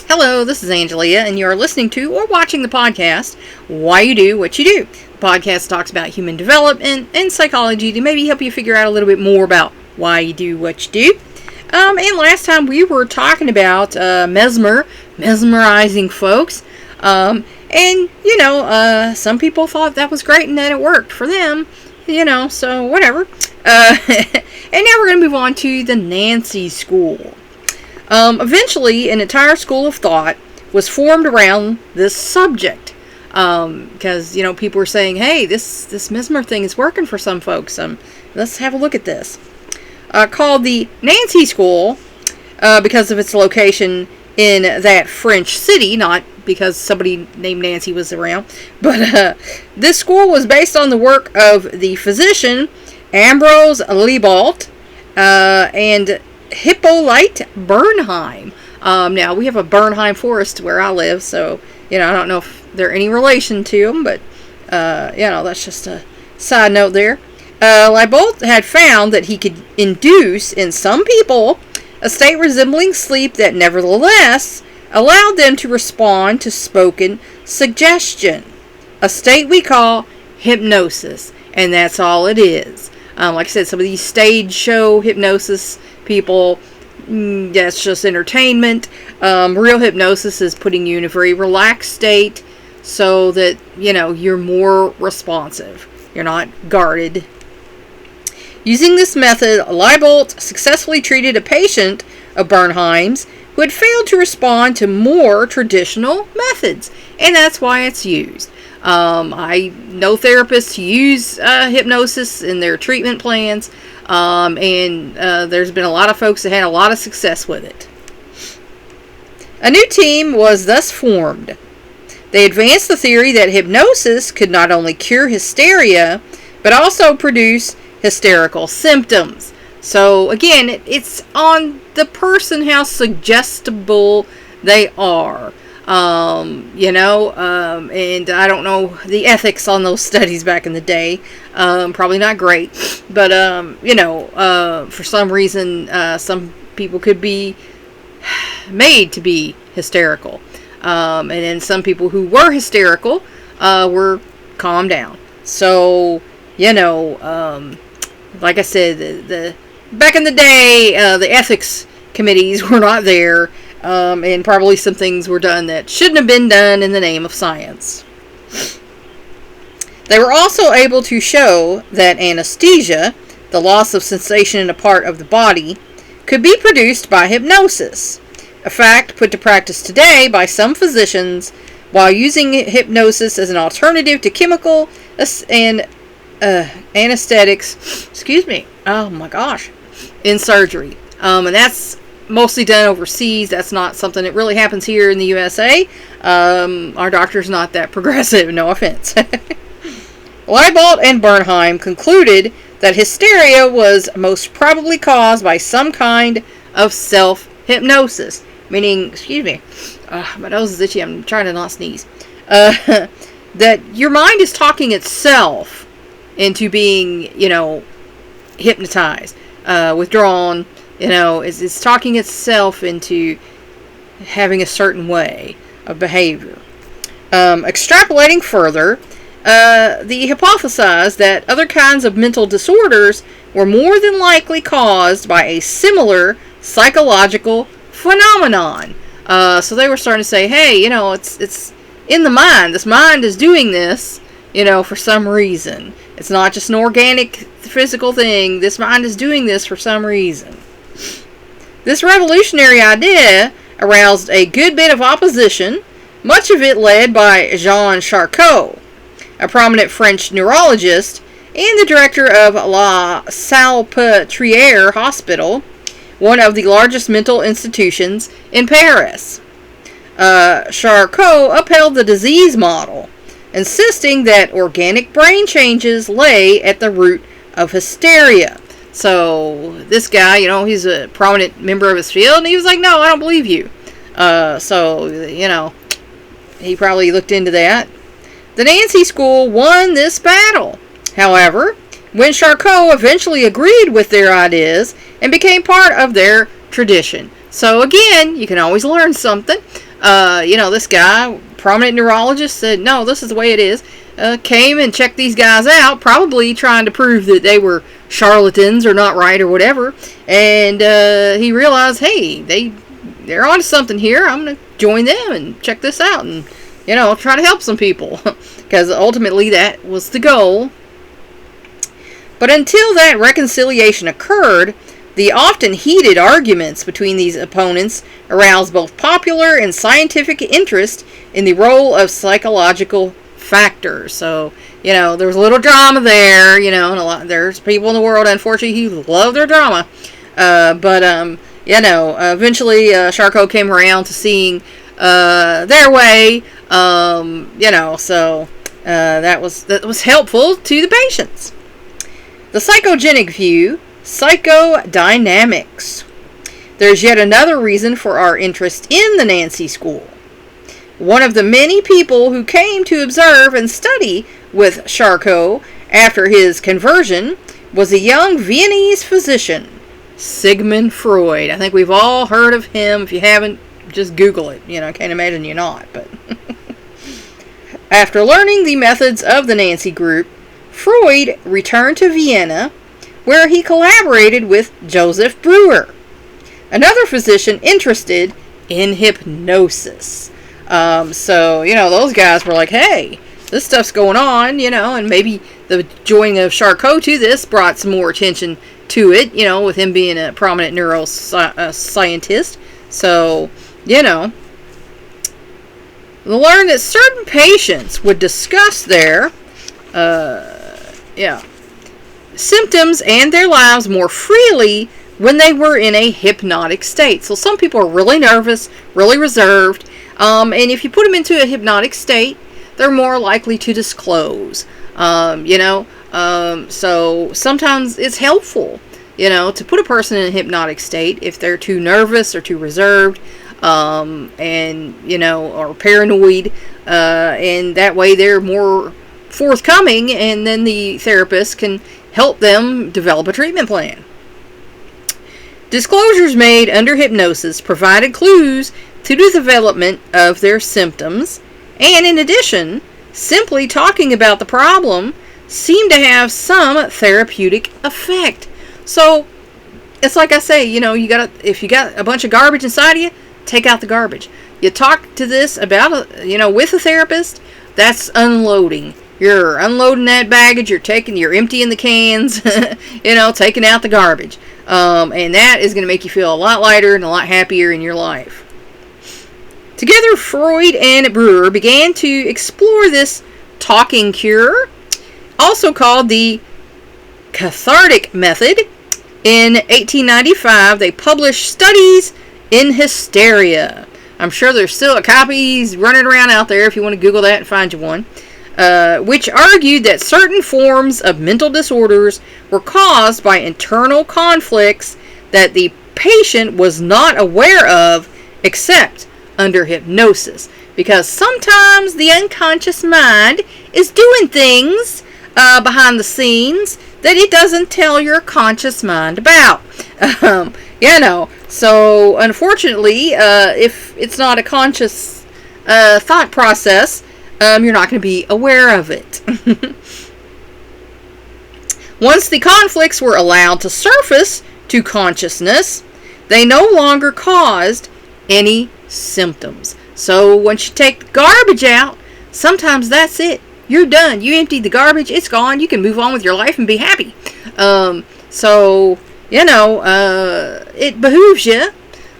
Hello, this is Angelia, and you're listening to or watching the podcast, Why You Do What You Do. The podcast talks about human development and psychology to maybe help you figure out a little bit more about why you do what you do. And last time we were talking about Mesmer, mesmerizing folks. Some people thought that was great and that it worked for them, so whatever. And now we're going to move on to the Nancy School. Eventually, an entire school of thought was formed around this subject. Because, people were saying, hey, this Mesmer thing is working for some folks. Let's have a look at this. Called the Nancy School, because of its location in that French city, not because somebody named Nancy was around. But this school was based on the work of the physician Ambrose Libido and Hippolyte Bernheim. Now, we have a Bernheim forest where I live, so, I don't know if they're any relation to them, but, that's just a side note there. Libido had found that he could induce in some people a state resembling sleep that nevertheless allowed them to respond to spoken suggestion. A state we call hypnosis, and that's all it is. Like I said, some of these stage show hypnosis people, that's just entertainment. Real hypnosis is putting you in a very relaxed state so that, you're more responsive. You're not guarded. Using this method, Libido successfully treated a patient of Bernheim's who had failed to respond to more traditional methods, and that's why it's used. I know therapists who use hypnosis in their treatment plans, and there's been a lot of folks that had a lot of success with it. A new team was thus formed. They advanced the theory that hypnosis could not only cure hysteria, but also produce hysterical symptoms. So again, it's on the person how suggestible they are. And I don't know the ethics on those studies back in the day. Probably not great. But, for some reason, some people could be made to be hysterical. And then some people who were hysterical were calmed down. So, like I said, the back in the day, the ethics committees were not there. And probably some things were done that shouldn't have been done in the name of science. They were also able to show that anesthesia, the loss of sensation in a part of the body, could be produced by hypnosis, a fact put to practice today by some physicians while using hypnosis as an alternative to chemical and anesthetics, in surgery. And that's mostly done overseas. That's not something that really happens here in the USA. Our doctor's not that progressive, no offense. Libido and Bernheim concluded that hysteria was most probably caused by some kind of self-hypnosis. Meaning, my nose is itchy, I'm trying to not sneeze. That your mind is talking itself into being, hypnotized, withdrawn, it's talking itself into having a certain way of behavior. Extrapolating further, they hypothesized that other kinds of mental disorders were more than likely caused by a similar psychological phenomenon. So they were starting to say, hey, it's in the mind. This mind is doing this, for some reason. It's not just an organic physical thing. This mind is doing this for some reason. This revolutionary idea aroused a good bit of opposition, much of it led by Jean Charcot, a prominent French neurologist and the director of La Salpêtrière Hospital, one of the largest mental institutions in Paris. Charcot upheld the disease model, insisting that organic brain changes lay at the root of hysteria. So this guy, he's a prominent member of his field, and he was like, no, I don't believe you. He probably looked into that. The Nancy School won this battle. However, when Charcot eventually agreed with their ideas and became part of their tradition. So again, you can always learn something. This guy, prominent neurologist, said, no, this is the way it is. Came and checked these guys out, probably trying to prove that they were charlatans or not right or whatever. And he realized, hey, they're onto something here. I'm going to join them and check this out and, try to help some people. Because ultimately that was the goal. But until that reconciliation occurred, the often heated arguments between these opponents aroused both popular and scientific interest in the role of psychological factors. So, there was a little drama there, and there's people in the world, unfortunately, who love their drama. Eventually, Charcot came around to seeing their way, that was helpful to the patients. The psychogenic view, Psychodynamics. There's yet another reason for our interest in the Nancy School. One of the many people who came to observe and study with Charcot after his conversion was a young Viennese physician, Sigmund Freud. I think we've all heard of him. If you haven't, just Google it. I can't imagine you're not. But after learning the methods of the Nancy group, Freud returned to Vienna, where he collaborated with Joseph Breuer, another physician interested in hypnosis. Those guys were like, hey, this stuff's going on, and maybe the joining of Charcot to this brought some more attention to it, with him being a prominent neuroscientist. So, learned that certain patients would discuss their, symptoms and their lives more freely when they were in a hypnotic state. So some people are really nervous, really reserved, and if you put them into a hypnotic state, they're more likely to disclose. So sometimes it's helpful, to put a person in a hypnotic state if they're too nervous or too reserved, or paranoid, and that way they're more forthcoming, and then the therapist can help them develop a treatment plan. Disclosures made under hypnosis provided clues to the development of their symptoms, and in addition, simply talking about the problem seemed to have some therapeutic effect. So, it's like I say, if you got a bunch of garbage inside of you, take out the garbage. You talk to this about, with a therapist, that's unloading. You're unloading that baggage, you're emptying the cans, taking out the garbage. And that is going to make you feel a lot lighter and a lot happier in your life. Together, Freud and Breuer began to explore this talking cure, also called the cathartic method. In 1895, they published Studies in Hysteria. I'm sure there's still copies running around out there if you want to Google that and find you one. Which argued that certain forms of mental disorders were caused by internal conflicts that the patient was not aware of except under hypnosis. Because sometimes the unconscious mind is doing things behind the scenes that it doesn't tell your conscious mind about. So unfortunately, if it's not a conscious thought process, you're not going to be aware of it. Once the conflicts were allowed to surface to consciousness, they no longer caused any symptoms. So once you take the garbage out, sometimes that's it. You're done. You emptied the garbage. It's gone. You can move on with your life and be happy. It behooves you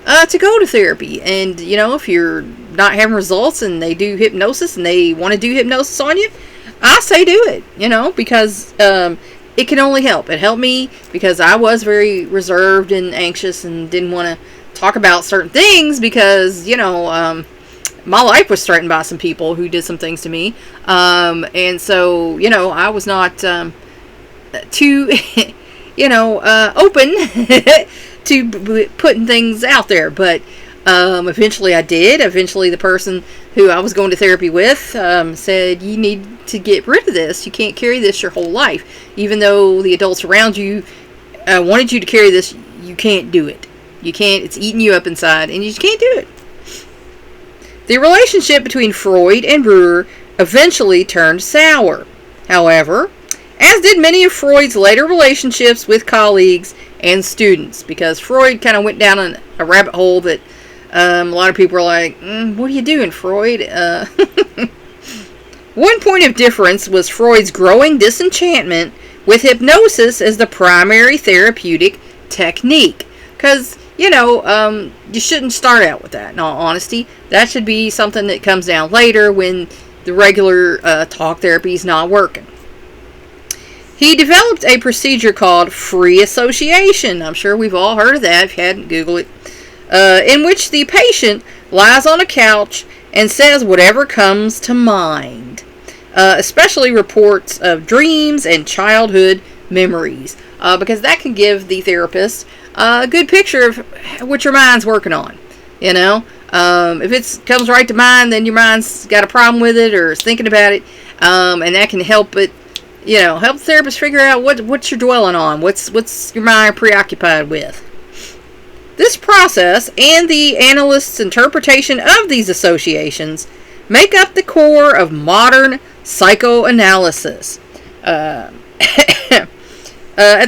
to go to therapy. And, if you're not having results and they do hypnosis and they want to do hypnosis on you, I say do it, because it can only help. It helped me because I was very reserved and anxious and didn't want to talk about certain things because, my life was threatened by some people who did some things to me. And so, I was not too, open to putting things out there. But eventually I did. Eventually the person who I was going to therapy with said, you need to get rid of this. You can't carry this your whole life. Even though the adults around you wanted you to carry this, you can't do it. You can't. It's eating you up inside, and you just can't do it. The relationship between Freud and Breuer eventually turned sour. However, as did many of Freud's later relationships with colleagues and students, because Freud kind of went down a rabbit hole that a lot of people are like, what are you doing, Freud? One point of difference was Freud's growing disenchantment with hypnosis as the primary therapeutic technique. Because, you shouldn't start out with that, in all honesty. That should be something that comes down later when the regular talk therapy is not working. He developed a procedure called free association. I'm sure we've all heard of that. If you hadn't, Google it. In which the patient lies on a couch and says whatever comes to mind. Especially reports of dreams and childhood memories. Because that can give the therapist a good picture of what your mind's working on. If it comes right to mind, then your mind's got a problem with it or is thinking about it. And that can help it, help the therapist figure out what you're dwelling on. What's your mind preoccupied with. This process and the analyst's interpretation of these associations make up the core of modern psychoanalysis. At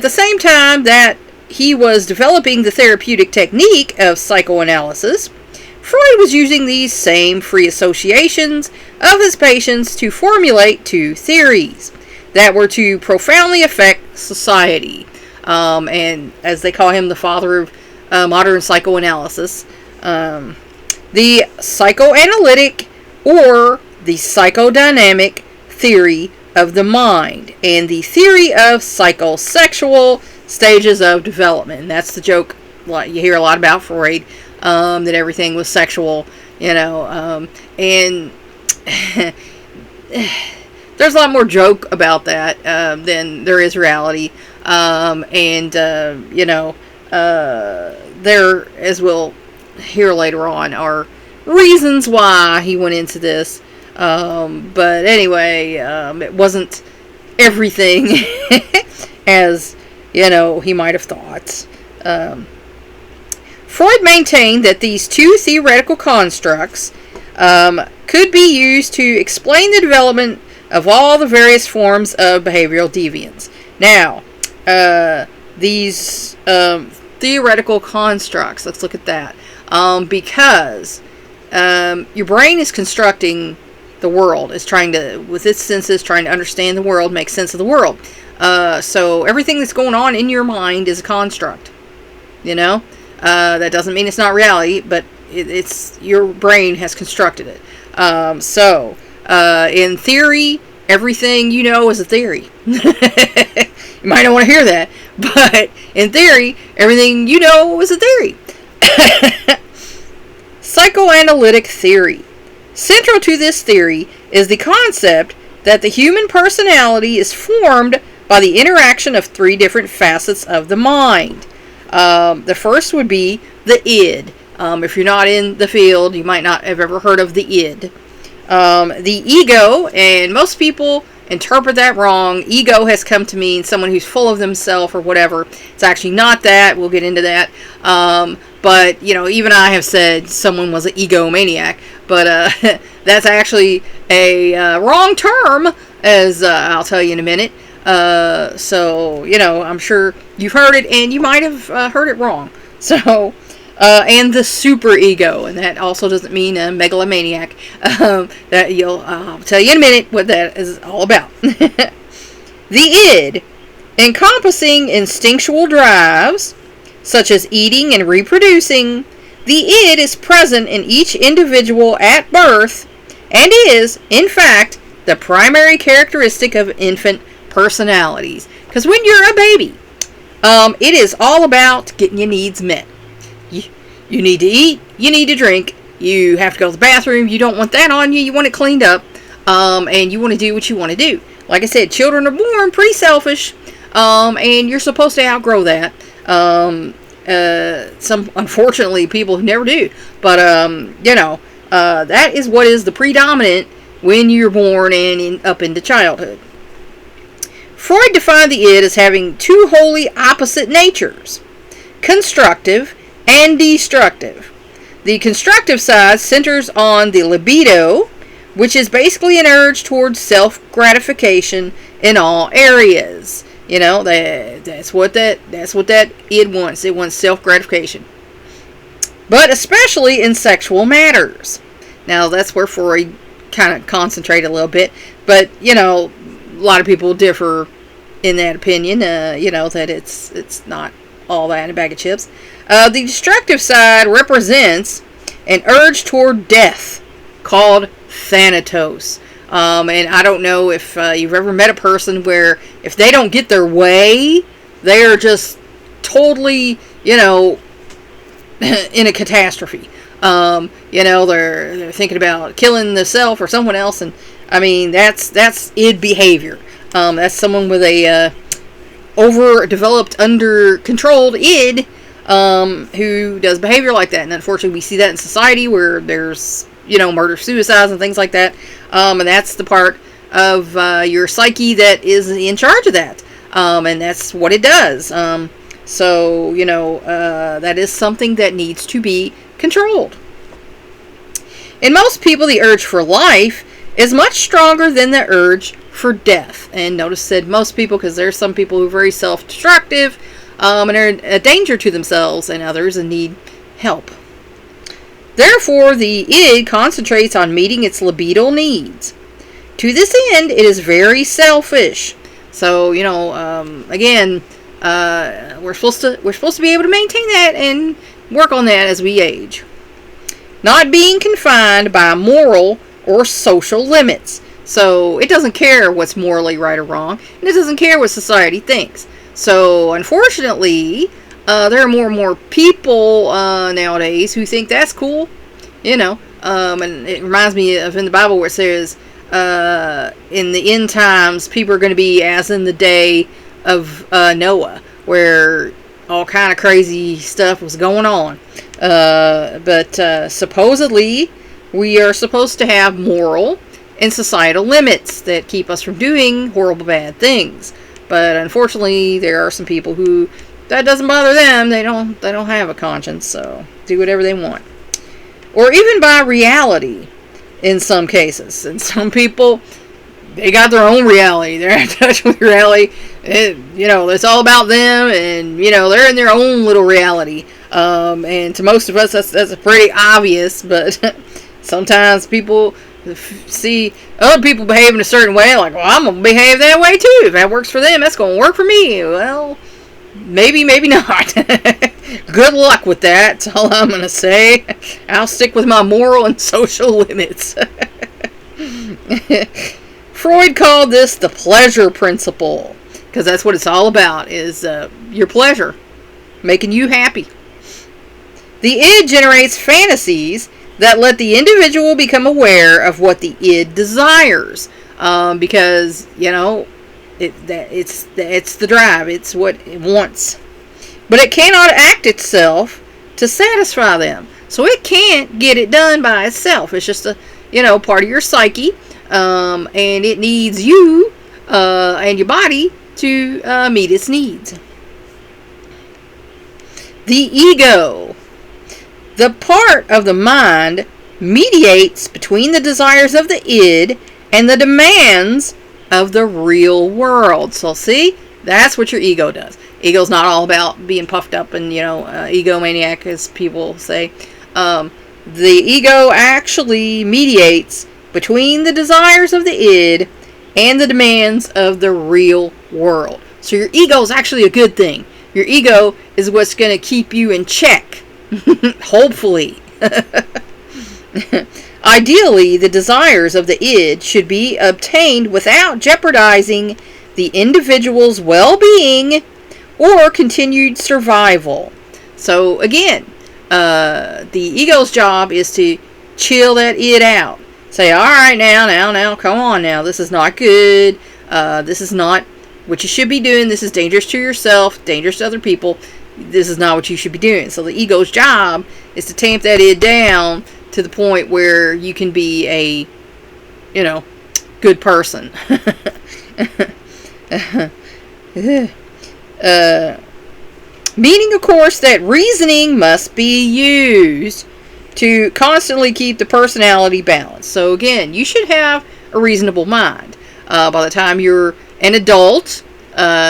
the same time that he was developing the therapeutic technique of psychoanalysis, Freud was using these same free associations of his patients to formulate two theories that were to profoundly affect society. And as they call him, the father of modern psychoanalysis, the psychoanalytic or the psychodynamic theory of the mind, and the theory of psychosexual stages of development. And that's the joke you hear a lot about Freud, that everything was sexual, and there's a lot more joke about that than there is reality. There, as we'll hear later on, are reasons why he went into this. But anyway, it wasn't everything as, he might have thought. Freud maintained that these two theoretical constructs could be used to explain the development of all the various forms of behavioral deviance. Now, these theoretical constructs, let's look at that. Because your brain is constructing the world, is trying to, with its senses, trying to understand the world, make sense of the world. So everything that's going on in your mind is a construct. That doesn't mean it's not reality, but it's your brain has constructed it. In theory, everything is a theory. You might not want to hear that, but in theory, everything is a theory. Psychoanalytic theory. Central to this theory is the concept that the human personality is formed by the interaction of three different facets of the mind. The first would be the id. If you're not in the field, you might not have ever heard of the id. The ego, and most people interpret that wrong. Ego has come to mean someone who's full of themselves or whatever. It's actually not that. We'll get into that. But, even I have said someone was an egomaniac. But that's actually a wrong term, as I'll tell you in a minute. So, I'm sure you've heard it, and you might have heard it wrong. So, and the superego, and that also doesn't mean a megalomaniac. I'll tell you in a minute what that is all about. The id, encompassing instinctual drives, such as eating and reproducing, the id is present in each individual at birth, and is, in fact, the primary characteristic of infant personalities. Because when you're a baby, it is all about getting your needs met. You need to eat, you need to drink, you have to go to the bathroom, you don't want that on you, you want it cleaned up, and you want to do what you want to do. Like I said, children are born pretty selfish, and you're supposed to outgrow that. Some, unfortunately, people who never do. But, that is what is the predominant when you're born and up into childhood. Freud defined the id as having two wholly opposite natures, constructive and destructive. The constructive side centers on the libido, which is basically an urge towards self-gratification in all areas. You know, that's what that id wants. It wants self-gratification. But especially in sexual matters. Now, that's where Freud kind of concentrated a little bit. But, you know, a lot of people differ in that opinion. You know, that it's not all that in a bag of chips. The destructive side represents an urge toward death called Thanatos. And I don't know if you've ever met a person where if they don't get their way, they are just totally, you know, in a catastrophe. You know, they're thinking about killing themselves or someone else, and I mean that's id behavior. That's someone with a overdeveloped, under-controlled id who does behavior like that. And unfortunately, we see that in society where there's, you know, murder, suicides, and things like that. And that's the part of your psyche that is in charge of that. And that's what it does. So, you know, that is something that needs to be controlled. In most people, the urge for life is much stronger than the urge for death. And notice said most people, because there's some people who are very self-destructive and are a danger to themselves and others and need help. Therefore, the id concentrates on meeting its libido needs. To this end, it is very selfish. So, you know, again, we're supposed to be able to maintain that and work on that as we age. Not being confined by moral or social limits. So it doesn't care what's morally right or wrong, and it doesn't care what society thinks. So unfortunately, there are more and more people nowadays who think that's cool, you know. And it reminds me of in the Bible where it says, in the end times, people are going to be as in the day of Noah, where all kind of crazy stuff was going on. But supposedly, we are supposed to have moral and societal limits that keep us from doing horrible bad things. But unfortunately, there are some people who that doesn't bother them. They don't have a conscience, so do whatever they want. Or even by reality in some cases. And some people, they got their own reality. They're in touch with reality. You know, it's all about them, and you know, they're in their own little reality. And to most of us, that's pretty obvious. But sometimes people see other people behave in a certain way, like, well, I'm gonna behave that way too. If that works for them, that's gonna work for me. Well, maybe not. Good luck with that. That's all I'm gonna say. I'll stick with my moral and social limits. Freud called this the pleasure principle, because that's what it's all about, is your pleasure, making you happy. The id generates fantasies that let the individual become aware of what the id desires, because, you know, it's the drive, it's what it wants. But it cannot act itself to satisfy them. So it can't get it done by itself. It's just a, you know, part of your psyche. And it needs you and your body to meet its needs. The ego. The part of the mind mediates between the desires of the id and the demands of the real world. So see, that's what your ego does. Ego's not all about being puffed up and, you know, egomaniac, as people say. The ego actually mediates between the desires of the id and the demands of the real world. So your ego is actually a good thing. Your ego is what's going to keep you in check. Hopefully. Ideally, the desires of the id should be obtained without jeopardizing the individual's well-being or continued survival. So again, the ego's job is to chill that id out. Say, all right, now, come on now. This is not good. This is not what you should be doing. This is dangerous to yourself, dangerous to other people. This is not what you should be doing. So the ego's job is to tamp that id down to the point where you can be a, you know, good person. Meaning, of course, that reasoning must be used to constantly keep the personality balanced. So again, you should have a reasonable mind. By the time you're an adult,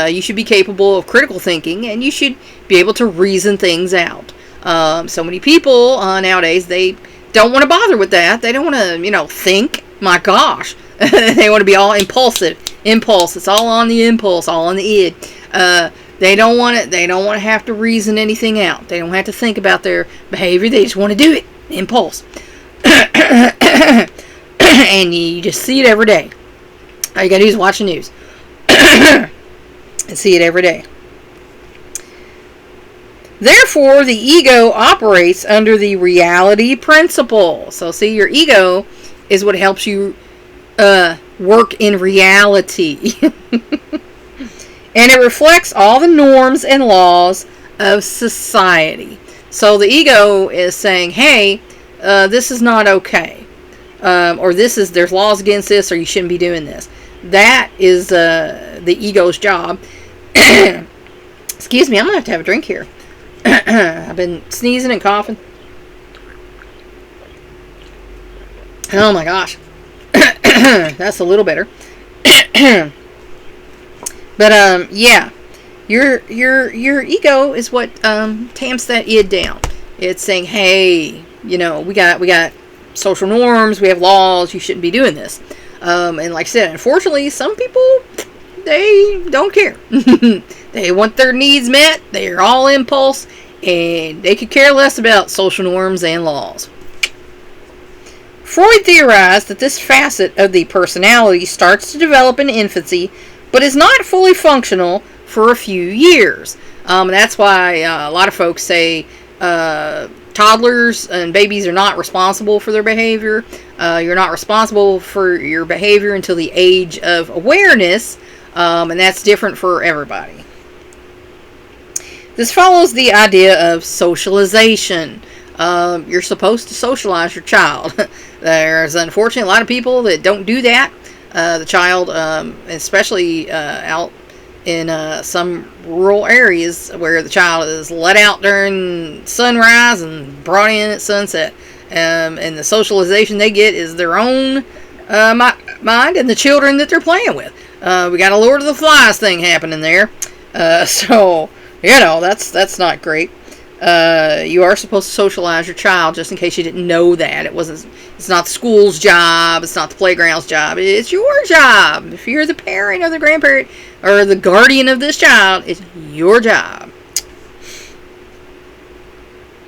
you should be capable of critical thinking, and you should be able to reason things out. So many people nowadays, they don't want to bother with that. They don't want to, think. My gosh. They want to be all impulsive. Impulse. It's all on the impulse, all on the id. They don't want it. They don't want to have to reason anything out. They don't have to think about their behavior. They just want to do it. Impulse. And you just see it every day. All you got to do is watch the news. And see it every day. Therefore, the ego operates under the reality principle. So, see, your ego is what helps you work in reality. And it reflects all the norms and laws of society. So the ego is saying, hey, this is not okay. Or there's laws against this, or you shouldn't be doing this. That is the ego's job. Excuse me, I'm going to have a drink here. I've been sneezing and coughing. Oh my gosh. That's a little better. But yeah, your ego is what tamps that id down. It's saying, hey, we got social norms, we have laws, you shouldn't be doing this. And like I said, unfortunately, some people, they don't care. They want their needs met. They're all impulse, and they could care less about social norms and laws. Freud theorized that this facet of the personality starts to develop in infancy, but is not fully functional for a few years. That's why a lot of folks say toddlers and babies are not responsible for their behavior. You're not responsible for your behavior until the age of awareness, and that's different for everybody. This follows the idea of socialization. You're supposed to socialize your child. There's unfortunately a lot of people that don't do that. The child, especially out in some rural areas where the child is let out during sunrise and brought in at sunset. And the socialization they get is their own mind and the children that they're playing with. We got a Lord of the Flies thing happening there. So, that's not great. You are supposed to socialize your child, just in case you didn't know that. It's not the school's job. It's not the playground's job. It's your job. If you're the parent or the grandparent or the guardian of this child, it's your job.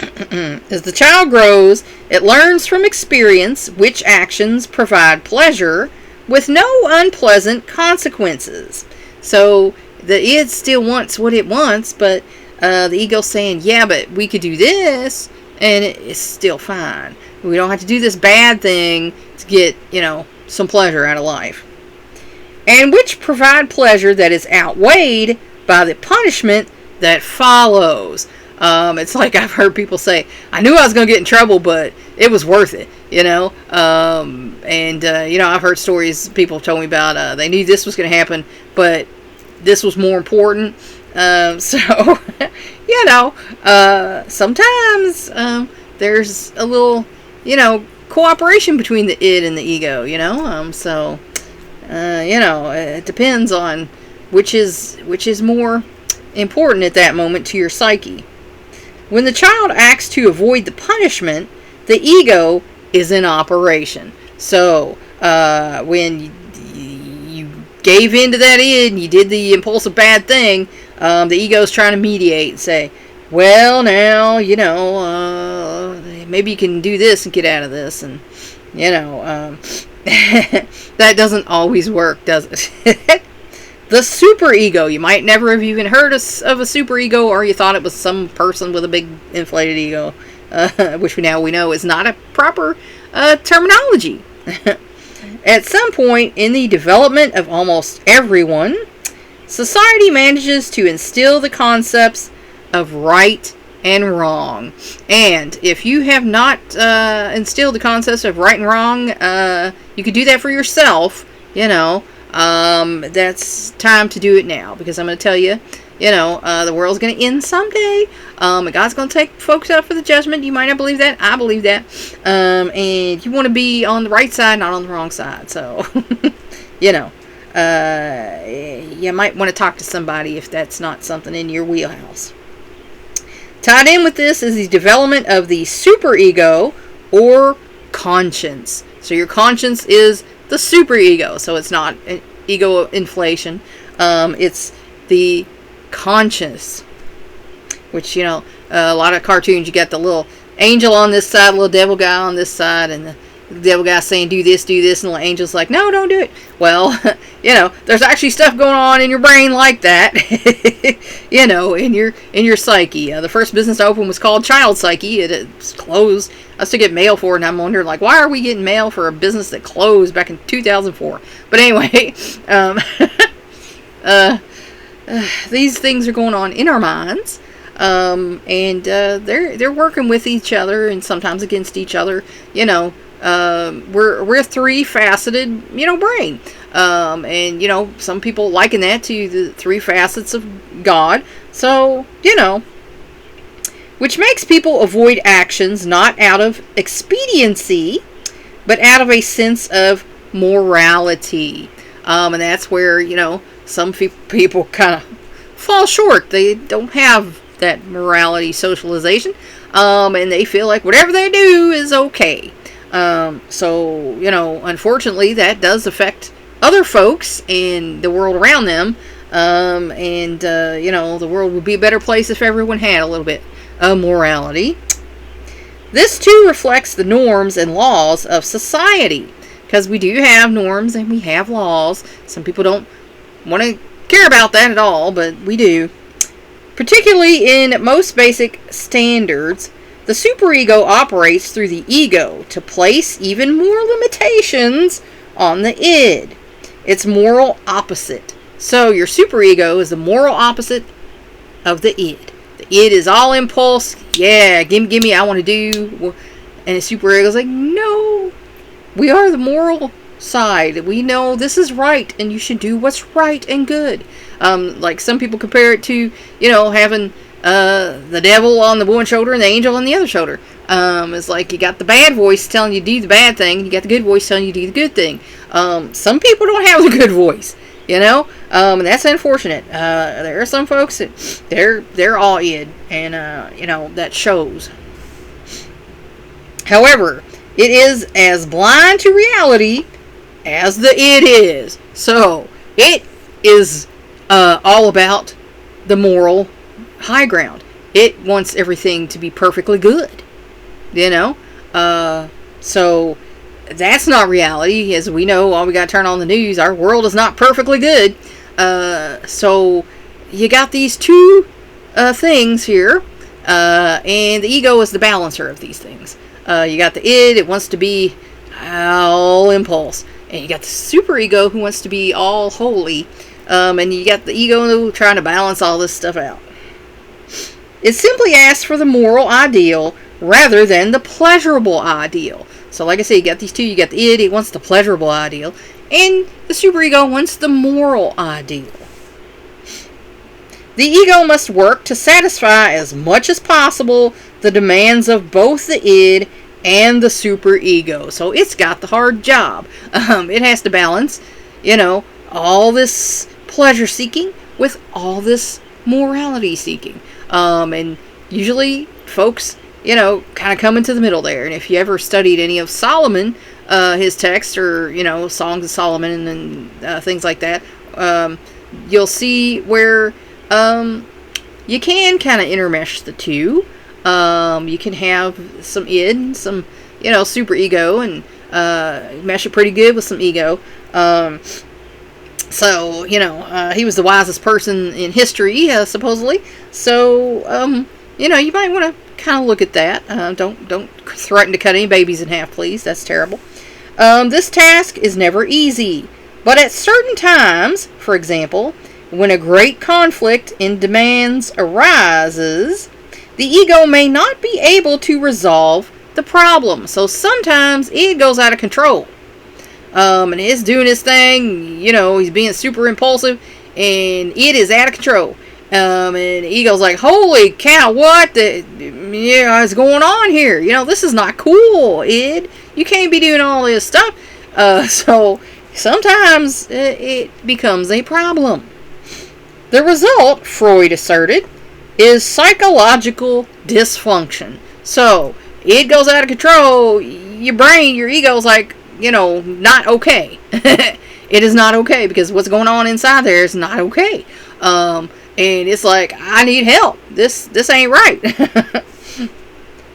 As the child grows, it learns from experience which actions provide pleasure with no unpleasant consequences. So the id still wants what it wants, but the ego's saying, yeah, but we could do this, and it's still fine. We don't have to do this bad thing to get, some pleasure out of life. And which provide pleasure that is outweighed by the punishment that follows. It's like I've heard people say, I knew I was going to get in trouble, but it was worth it, I've heard stories people told me about, they knew this was going to happen, but this was more important. Sometimes there's a little, cooperation between the id and the ego, it depends on which is more important at that moment to your psyche. When the child acts to avoid the punishment, the ego is in operation. So, when you gave in to that id and you did the impulsive bad thing, the ego's trying to mediate and say, well, now, maybe you can do this and get out of this. And, that doesn't always work, does it? The superego. You might never have even heard of a superego, or you thought it was some person with a big inflated ego, which we know is not a proper terminology. At some point in the development of almost everyone, society manages to instill the concepts of right and wrong. And if you have not instilled the concepts of right and wrong, you could do that for yourself, that's time to do it now. Because I'm going to tell you, the world's going to end someday. And God's going to take folks out for the judgment. You might not believe that. I believe that. And you want to be on the right side, not on the wrong side. So, you might want to talk to somebody if that's not something in your wheelhouse. Tied in with this is the development of the superego or conscience. So your conscience is the superego. So it's not an ego inflation. It's the conscious, which, a lot of cartoons, you got the little angel on this side, little devil guy on this side, and the devil guy saying, do this, and the little angel's like, no, don't do it. Well, there's actually stuff going on in your brain like that, in your psyche. The first business I opened was called Child Psyche. It's closed. I still get mail for it, and I'm wondering, like, why are we getting mail for a business that closed back in 2004? But anyway, these things are going on in our minds, and they're working with each other and sometimes against each other. We're a three-faceted brain, and some people liken that to the three facets of God. So which makes people avoid actions not out of expediency, but out of a sense of morality, and that's where some people kind of fall short. They don't have that morality socialization, and they feel like whatever they do is okay. So, unfortunately, that does affect other folks and the world around them. The world would be a better place if everyone had a little bit of morality. This, too, reflects the norms and laws of society, because we do have norms and we have laws. Some people don't want to care about that at all, but we do. Particularly in most basic standards, the superego operates through the ego to place even more limitations on the id. It's moral opposite. So your superego is the moral opposite of the id. The id is all impulse. Yeah, gimme, I want to do. And the superego is like, no, we are the moral side. We know this is right, and you should do what's right and good. Like some people compare it to, having the devil on the one shoulder and the angel on the other shoulder. It's like you got the bad voice telling you to do the bad thing, and you got the good voice telling you to do the good thing. Some people don't have the good voice, and that's unfortunate. There are some folks that they're all id, and that shows. However, it is as blind to reality as the id is. So it is all about the moral high ground. It wants everything to be perfectly good, so that's not reality. As we know, all we got to turn on the news, our world is not perfectly good. So you got these two things here, and the ego is the balancer of these things. You got the id, it wants to be all impulse, and you got the superego who wants to be all holy, and you got the ego trying to balance all this stuff out. It simply asks for the moral ideal rather than the pleasurable ideal. So like I said, you got these two. You got the id, it wants the pleasurable ideal, and the superego wants the moral ideal. The ego must work to satisfy as much as possible the demands of both the id and the superego. So it's got the hard job. It has to balance, all this pleasure seeking with all this morality seeking. And usually folks, kind of come into the middle there. And if you ever studied any of Solomon, his text, or, Songs of Solomon and things like that, you'll see where you can kind of intermesh the two. You can have some id, some, superego, and mesh it pretty good with some ego. So, he was the wisest person in history, supposedly. So, you might want to kind of look at that. Don't threaten to cut any babies in half, please. That's terrible. This task is never easy. But at certain times, for example, when a great conflict in demands arises, the ego may not be able to resolve the problem. So sometimes it goes out of control. And it's doing his thing, he's being super impulsive, and it is out of control. And the ego's like, holy cow, what is going on here? This is not cool, Ed. You can't be doing all this stuff. So sometimes it becomes a problem. The result, Freud asserted, is psychological dysfunction. So it goes out of control. Your brain, your ego's like, not okay. It is not okay because what's going on inside there is not okay. And it's like, I need help. This ain't right.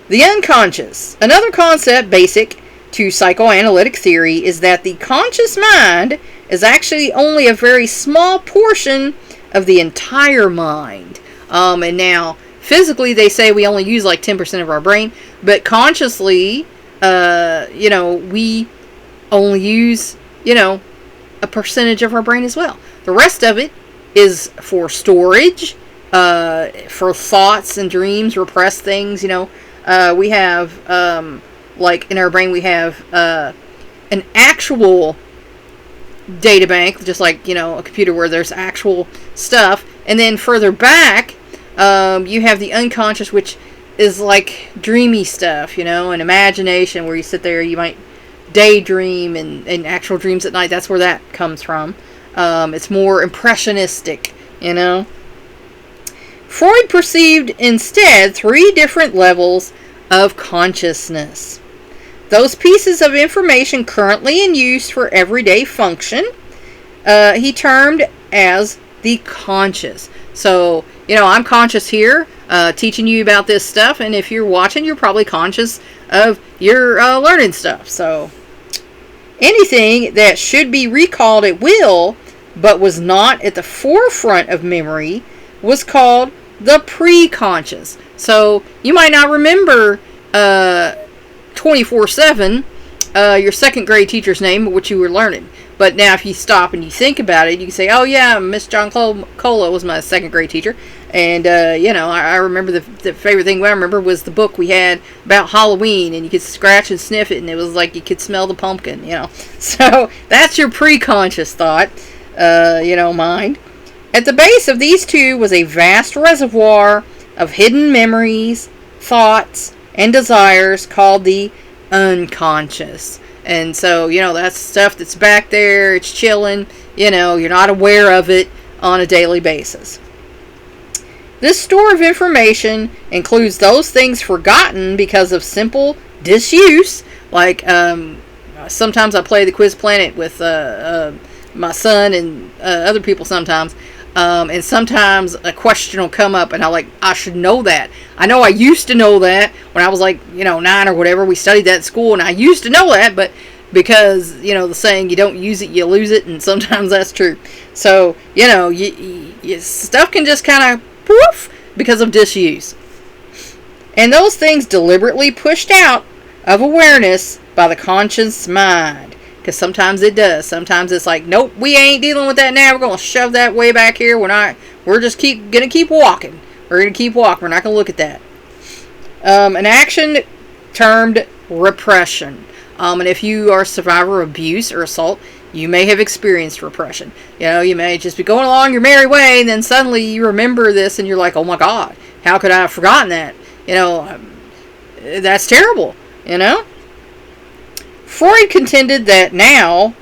The unconscious. Another concept basic to psychoanalytic theory is that the conscious mind is actually only a very small portion of the entire mind. And now, physically, they say we only use like 10% of our brain, but consciously, we only use, a percentage of our brain as well. The rest of it is for storage, for thoughts and dreams, repressed things. We have, like in our brain, we have an actual data bank, just like, a computer where there's actual stuff. And then further back, you have the unconscious, which is like dreamy stuff, and imagination, where you sit there, you might daydream and actual dreams at night. That's where that comes from. It's more impressionistic, Freud perceived instead 3 different levels of consciousness. Those pieces of information currently in use for everyday function, he termed as the conscious. So, I'm conscious here, teaching you about this stuff, and if you're watching, you're probably conscious of your learning stuff. So, anything that should be recalled at will, but was not at the forefront of memory, was called the preconscious. So, you might not remember 24/7 your second grade teacher's name, which you were learning. But now if you stop and you think about it, you can say, oh yeah, Miss John Cola was my second grade teacher. And, I remember the favorite thing I remember was the book we had about Halloween, and you could scratch and sniff it, and it was like you could smell the pumpkin, So that's your preconscious thought, mind. At the base of these two was a vast reservoir of hidden memories, thoughts, and desires called the unconscious. And so, that's stuff that's back there, it's chilling, you're not aware of it on a daily basis. This store of information includes those things forgotten because of simple disuse, like sometimes I play the Quiz Planet with my son and other people sometimes, and sometimes a question will come up and I should know that. I know I used to know that when I was 9 or whatever. We studied that in school, and I used to know that, but because, the saying, you don't use it, you lose it, and sometimes that's true. So, stuff can just kind of poof because of disuse. And those things deliberately pushed out of awareness by the conscious mind. Because sometimes it does. Sometimes it's like, nope, we ain't dealing with that now. We're going to shove that way back here. We're just going to keep walking. We're going to keep walking. We're not going to look at that. An action termed repression. And if you are a survivor of abuse or assault, you may have experienced repression. You may just be going along your merry way, and then suddenly you remember this, and you're like, oh my God, how could I have forgotten that? That's terrible, Freud contended that now,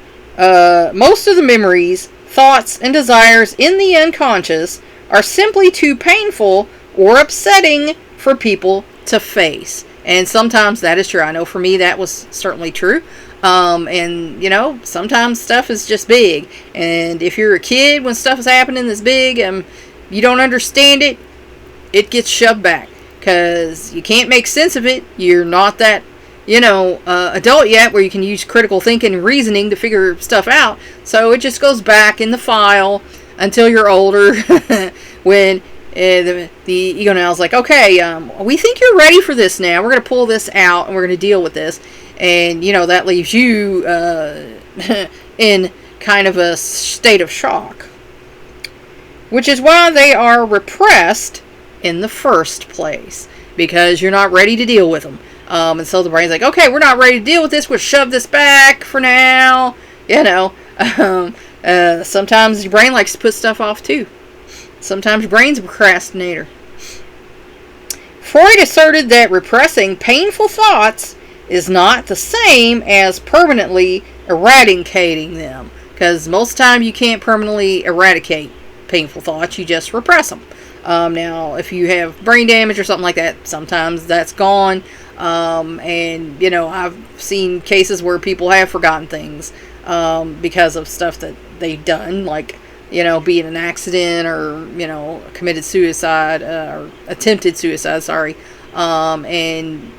most of the memories, thoughts, and desires in the unconscious are simply too painful or upsetting for people to face. And sometimes that is true. I know for me that was certainly true. And, sometimes stuff is just big. And if you're a kid, when stuff is happening that's big, you don't understand it, it gets shoved back. Because you can't make sense of it. You're not that, adult yet where you can use critical thinking and reasoning to figure stuff out. So it just goes back in the file until you're older when the ego now is like, okay, we think you're ready for this now. We're going to pull this out and we're going to deal with this. And, that leaves you in kind of a state of shock. Which is why they are repressed in the first place. Because you're not ready to deal with them. And so the brain's like, okay, we're not ready to deal with this. We'll shove this back for now. Sometimes your brain likes to put stuff off too. Sometimes your brain's a procrastinator. Freud asserted that repressing painful thoughts is not the same as permanently eradicating them. Because most of the time you can't permanently eradicate painful thoughts, you just repress them. Now, if you have brain damage or something like that, sometimes that's gone. And, I've seen cases where people have forgotten things because of stuff that they've done, like, be in an accident or, committed suicide, or attempted suicide, and,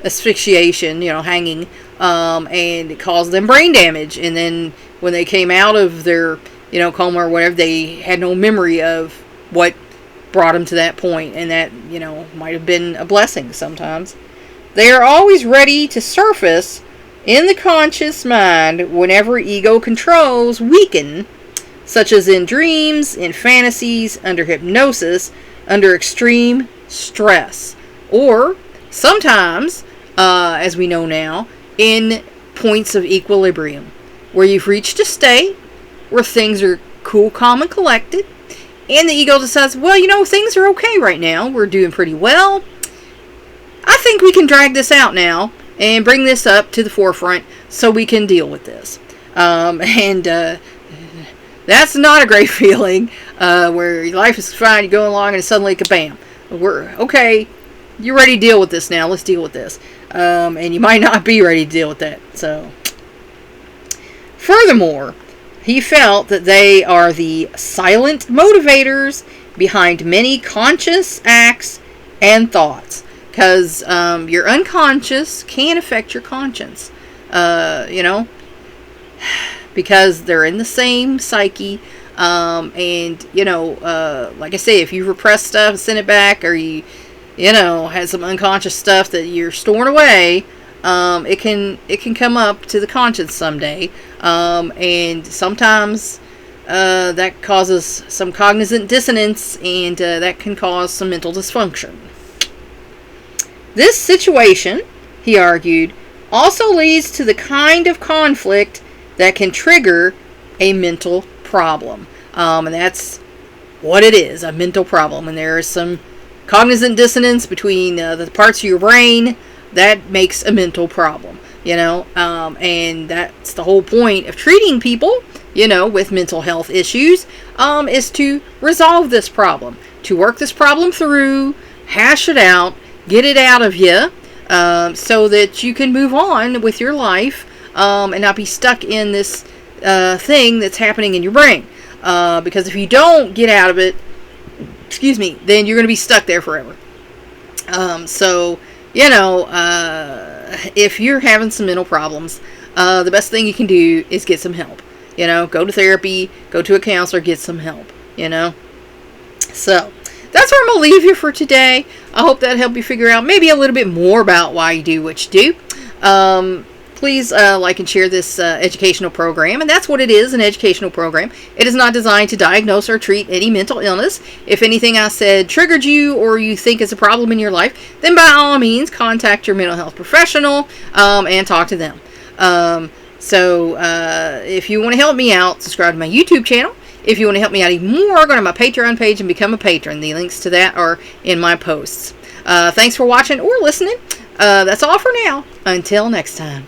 asphyxiation, hanging, and it caused them brain damage. And then when they came out of their, coma or whatever, they had no memory of what brought them to that point, and that, might have been a blessing sometimes. They are always ready to surface in the conscious mind whenever ego controls weaken, such as in dreams, in fantasies, under hypnosis, under extreme stress, or sometimes, as we know now, in points of equilibrium, where you've reached a state where things are cool, calm, and collected, and the ego decides, well, things are okay right now. We're doing pretty well. I think we can drag this out now and bring this up to the forefront so we can deal with this. That's not a great feeling, where your life is fine, you're going along, and suddenly, kabam, we're okay. You're ready to deal with this now. Let's deal with this. And you might not be ready to deal with that. So, furthermore, he felt that they are the silent motivators behind many conscious acts and thoughts. Because your unconscious can affect your conscience. Because they're in the same psyche. And, like I say, if you repress stuff and send it back, or you had some unconscious stuff that you're storing away, it can come up to the conscience someday, and sometimes that causes some cognizant dissonance, and that can cause some mental dysfunction. This situation, he argued, also leads to the kind of conflict that can trigger a mental problem, and that's what it is, a mental problem. And there is some cognizant dissonance between the parts of your brain that makes a mental problem, and that's the whole point of treating people, with mental health issues, is to resolve this problem, to work this problem through, hash it out, get it out of you, so that you can move on with your life, and not be stuck in this thing that's happening in your brain. Because if you don't get out of it, then you're going to be stuck there forever. If you're having some mental problems, the best thing you can do is get some help. Go to therapy, go to a counselor, get some help, So, that's where I'm going to leave you for today. I hope that helped you figure out maybe a little bit more about why you do what you do. Please like and share this educational program, and that's what it is, an educational program. It is not designed to diagnose or treat any mental illness. If anything I said triggered you, or you think is a problem in your life, then by all means contact your mental health professional and talk to them. If you want to help me out, subscribe to my YouTube channel. If you want to help me out even more, go to my Patreon page and become a patron. The links to that are in my posts. Thanks for watching or listening. That's all for now. Until next time.